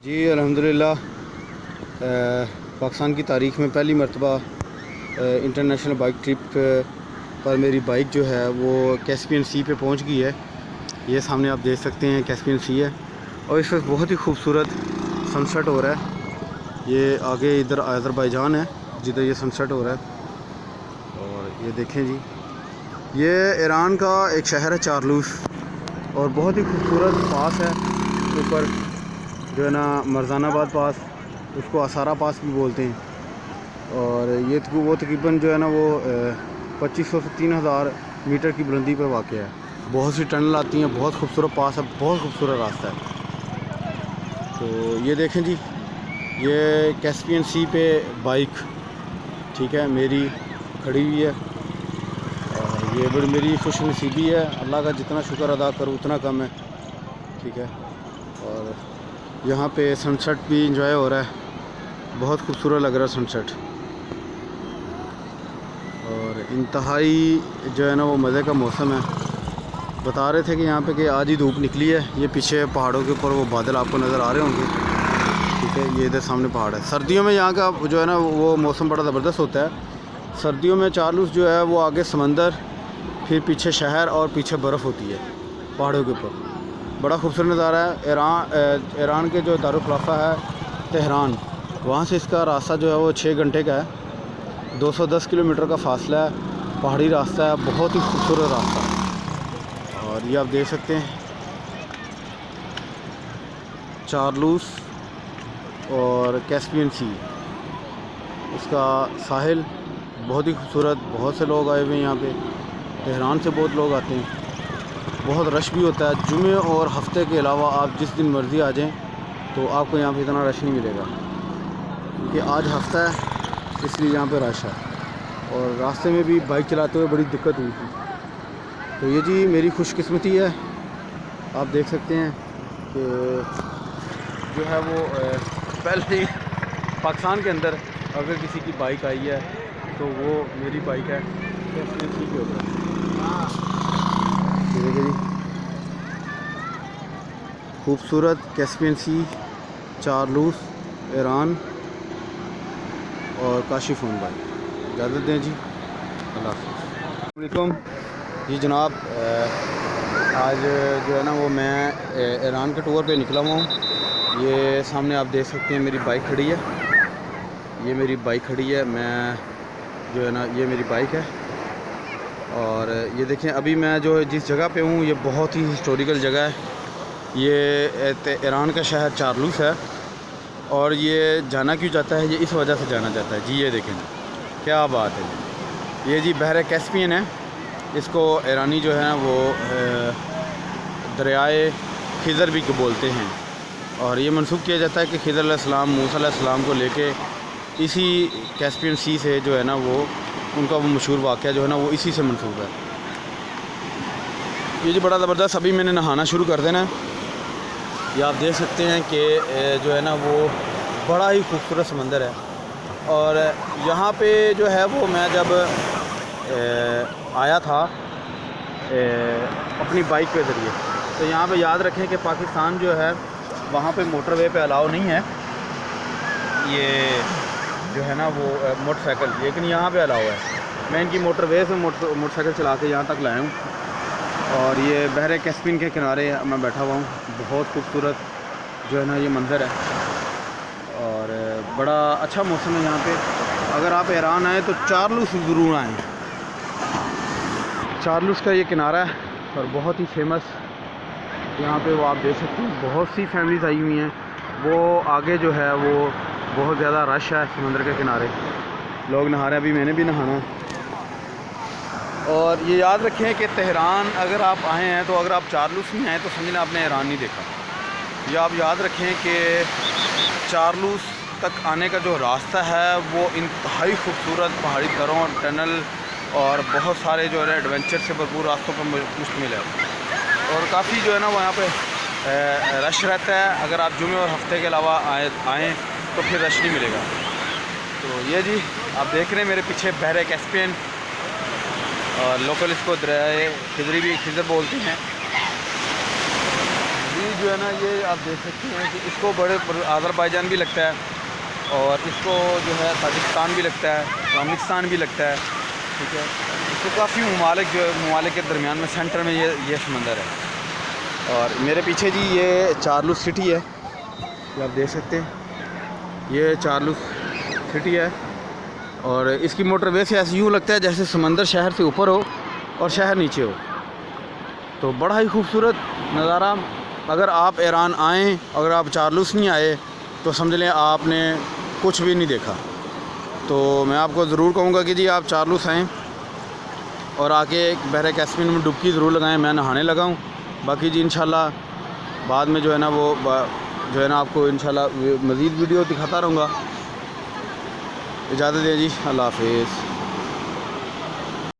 जी अल्हम्दुलिल्लाह पाकिस्तान की तारीख़ में पहली मरतबा इंटरनेशनल बाइक ट्रिप पर मेरी बाइक जो है वो कैस्पियन सी पे पहुंच गई है। ये सामने आप देख सकते हैं कैस्पियन सी है और इस वक्त बहुत ही खूबसूरत सनसेट हो रहा है। ये आगे इधर अज़रबैजान है जिधर ये सनसेट हो रहा है। और ये देखें जी, ये ईरान का एक शहर है चारलूस और बहुत ही खूबसूरत पास है। ऊपर जो है ना मरजानाबाद पास, उसको असारा पास भी बोलते हैं। और ये वो तकरीबन जो है ना वो 2500 से 3000 मीटर की बुलंदी पर वाक़ है। बहुत सी टनल आती हैं, बहुत खूबसूरत पास है, बहुत खूबसूरत रास्ता है। तो ये देखें जी, ये कैस्पियन सी पे बाइक ठीक है मेरी खड़ी हुई है। और ये बड़ी मेरी खुशनसीबी है, अल्लाह का जितना शुक्र अदा करूँ उतना कम है। ठीक है, और यहाँ पे सनसेट भी इंजॉय हो रहा है, बहुत खूबसूरत लग रहा है सनसेट। और इंतहाई जो है ना वो मज़े का मौसम है। बता रहे थे कि यहाँ पे कि आज ही धूप निकली है। ये पीछे पहाड़ों के ऊपर वो बादल आपको नज़र आ रहे होंगे, ठीक है। ये इधर सामने पहाड़ है। सर्दियों में यहाँ का जो है ना वो मौसम बड़ा ज़बरदस्त होता है। सर्दियों में चारलूस जो है वो आगे समंदर, फिर पीछे शहर और पीछे बर्फ़ होती है पहाड़ों के ऊपर। बड़ा खूबसूरत नज़ारा है। ईरान के जो दारुल खिलाफा है तेहरान, वहाँ से इसका रास्ता जो है वो 6 घंटे का है। 210 किलोमीटर का फासला है, पहाड़ी रास्ता है, बहुत ही खूबसूरत रास्ता है। और ये आप देख सकते हैं चारलूस और कैस्पियन सी, इसका साहिल बहुत ही खूबसूरत। बहुत से लोग आए हुए हैं यहाँ पे, तेहरान से बहुत लोग आते हैं। बहुत रश भी होता है। जुमे और हफ्ते के अलावा आप जिस दिन मर्ज़ी आ जाएं तो आपको यहाँ पे इतना रश नहीं मिलेगा, क्योंकि आज हफ्ता है इसलिए यहाँ पे रश है। और रास्ते में भी बाइक चलाते हुए बड़ी दिक्कत हुई थी। तो ये जी मेरी खुशकिस्मती है। आप देख सकते हैं कि जो है वो पहले ही पाकिस्तान के अंदर अगर किसी की बाइक आई है तो वो मेरी बाइक है। कैस्पियन सी के ऊपर देखिए जी, खूबसूरत कैस्पियन सी, चारलूस, ईरान और काशिफ़ भाई। इजाज़त दें जी, अल्लाह हाफ़िज़। जी जनाब, आज जो है ना वो मैं ईरान के टूर पे निकला हुआ हूँ। ये सामने आप देख सकते हैं मेरी बाइक खड़ी है। ये मेरी बाइक खड़ी है, मैं जो है ना ये मेरी बाइक है। और ये देखें अभी मैं जो जिस जगह पे हूँ ये बहुत ही हिस्टोरिकल जगह है। ये ईरान का शहर चारलूस है। और ये जाना क्यों जाता है, ये इस वजह से जाना जाता है जी। ये देखें क्या बात है। ये जी बहर कैस्पियन है, इसको ईरानी जो है ना वो दरियाए खिज़र भी बोलते हैं। और ये मनसूब किया जाता है कि खिज़र अलैहिस्सलाम मूसा अलैहिस्सलाम को लेके इसी कैस्पियन सी से जो है ना वो उनका वो मशहूर वाक़या जो है ना वो इसी से मनसूब है। ये जी बड़ा ज़बरदस्त, अभी मैंने नहाना शुरू कर देना है। ये आप देख सकते हैं कि जो है ना वो बड़ा ही खूबसूरत समंदर है। और यहाँ पे जो है वो मैं जब आया था अपनी बाइक के ज़रिए, तो यहाँ पे याद रखें कि पाकिस्तान जो है वहाँ पे मोटरवे पे अलाउ नहीं है ये जो है ना वो मोटरसाइकिल, लेकिन यहाँ पे अलाउ है। मैं इनकी मोटरवे से मोटरसाइकिल चला के यहाँ तक लाया हूँ। और ये बहरे कैस्पियन के किनारे मैं बैठा हुआ हूँ। बहुत खूबसूरत जो है ना ये मंज़र है और बड़ा अच्छा मौसम है यहाँ पे। अगर आप ईरान आए तो चारलूस ज़रूर आएँ। चारलूस का ये किनारा है और बहुत ही फेमस यहाँ पे वो आप देख सकते हैं बहुत सी फैमिलीज़ आई हुई हैं। वो आगे जो है वो बहुत ज़्यादा रश है समंदर के किनारे, लोग नहा रहे हैं। अभी मैंने भी नहाना है। और ये याद रखें कि तेहरान अगर आप आए हैं तो अगर आप चारलूस नहीं आए तो समझना आपने ईरान नहीं देखा। ये आप याद रखें कि चारलूस तक आने का जो रास्ता है वो इंतहाई खूबसूरत पहाड़ी दरों, टनल और बहुत सारे जो है एडवेंचर से भरपूर रास्तों पर मुश्तमिल है। और काफ़ी जो है ना वो यहाँ पे रश रहता है। अगर आप जुमे और हफ्ते के अलावा आएँ तो फिर रश नहीं मिलेगा। तो ये जी आप देख रहे हैं मेरे पीछे बहरे कैस्पियन, और लोकल इसको दरियाए खिज़री भी खिज़र बोलते हैं। जी जो है ना, ये आप देख सकते हैं कि इसको बड़े आज़रबाईजान भी लगता है और इसको जो है ताजिकिस्तान भी लगता है, अफगानिस्तान भी लगता है, ठीक है। इसको काफ़ी ममालिक जो है, ममालिक के दरमियान में सेंटर में ये समंदर है। और मेरे पीछे जी ये चारलुस सिटी है, ये आप देख सकते हैं, ये चारलुस सिटी है। और इसकी मोटरवे से ऐसे यूँ लगता है जैसे समंदर शहर से ऊपर हो और शहर नीचे हो। तो बड़ा ही खूबसूरत नज़ारा। अगर आप ईरान आएँ, अगर आप चारलुस नहीं आए तो समझ लें आपने कुछ भी नहीं देखा। तो मैं आपको ज़रूर कहूँगा कि जी आप चारलुस आएँ और आके बहरे कैस्पियन में डुबकी ज़रूर लगाएं। मैं नहाने लगा हूँ। बाकी जी इंशाल्लाह बाद में जो है ना वो जो है ना आपको इंशाल्लाह मज़ीद वीडियो दिखाता रहूँगा। इजाज़त दें जी, अल्लाह हाफ़िज़।